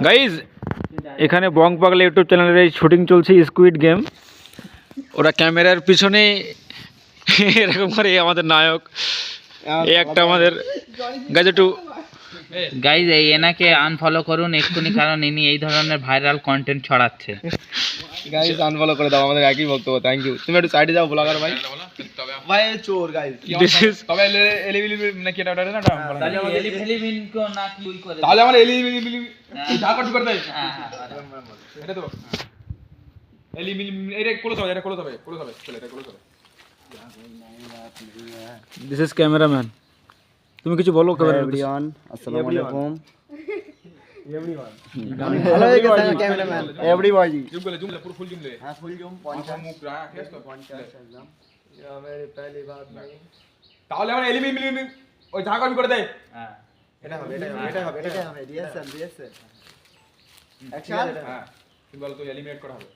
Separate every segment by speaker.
Speaker 1: Guys এখানে বং পাগলা YouTube চ্যানেলের এই শুটিং চলছে স্কুইড গেম। ওরা ক্যামেরার পিছনে এরকম করে আমাদের নায়ক, এই একটা আমাদের গাইজ একটু
Speaker 2: গাইজ এই এনাকে আনফলো করুন এক্ষুনি, কারণ ইনি এই ধরনের ভাইরাল কন্টেন্ট ছড়াচ্ছে।
Speaker 3: গাইস আনফলো করে দাও, আমাদের একই বক্তব্য। Thank you. তুমি একটু সাইডে যাও ব্লগার ভাই। ভাই চোর গাইস।
Speaker 1: দিস ইজ
Speaker 3: তবে এলিবিলি নাকি এটা না
Speaker 2: তাহলে এলিফেলিমিন কো না কি ওই করে
Speaker 3: তাহলে আমার এলিবিলি ঝাকট করে দেয়। এটা তো এলিবিলি এটা কোলো হবে, এটা কোলো হবে, কোলো হবে, চলে এটা কোলো হবে।
Speaker 1: This is cameraman. তুমি কিছু বলো ক্যামেরা।
Speaker 4: এভরিওয়ান আসসালামু আলাইকুম।
Speaker 3: এভরিওয়ান
Speaker 4: ভালো হয়ে গেছে ক্যামেরাম্যান। এভরিবডি
Speaker 3: জুম করে পুরো ফুল জুম ले।
Speaker 4: হ্যাঁ ফুল জুম
Speaker 3: আচ্ছা মুখ রাখ কেস তো
Speaker 4: 50 একদম।
Speaker 3: ये मेरी पहली बात नहीं। তাহলে আমার এলিবিলি ওই ঝাকট করে দেয়।
Speaker 2: হ্যাঁ
Speaker 3: এটা হবে, এটা হবে,
Speaker 4: এটা হবে রিহার্সাল অ্যাকশন
Speaker 3: হ্যাঁ তুমি বলো তো এলিমিনেট করা হবে।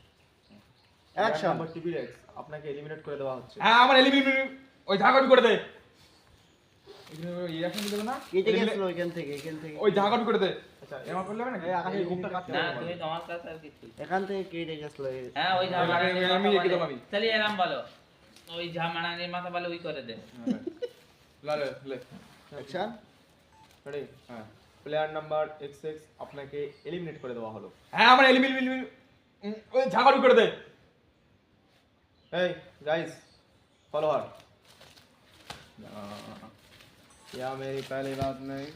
Speaker 4: অ্যাকশন
Speaker 3: নাম্বার টিপিএক্স আপনাকে এলিমিনেট করে দেওয়া হচ্ছে। হ্যাঁ আমার এলিমিনেট ওই ঝাকট করে দেয়। এই অ্যাকশন দিতে না
Speaker 4: কেটে গেছিল এখান থেকে
Speaker 3: ওই ঝাকট করে দেয়। আচ্ছা এমন করলে হবে না? এই আকাশে ঘুমটা কাটতে
Speaker 2: না
Speaker 3: হবে।
Speaker 2: তুমি তোমার কাছে আর কিছু।
Speaker 4: এখান থেকে কেটে গেছিল
Speaker 2: হ্যাঁ ওই
Speaker 3: আমি এঁকে দেবো আমি।
Speaker 2: চলি এরাম বলো, ওই ঝামানানির মাথা বলে ওই করে দে।
Speaker 3: লালে লে
Speaker 4: অ্যাকশন
Speaker 3: রেডি। হ্যাঁ প্লেয়ার নাম্বার XX আপনাকে এলিমিনেট করে দেওয়া হলো। হ্যাঁ আমার এলিমিনেট ওই ঝাকট করে দেয়। এই গাইস ফলো হার। या मेरी पहली बात नहीं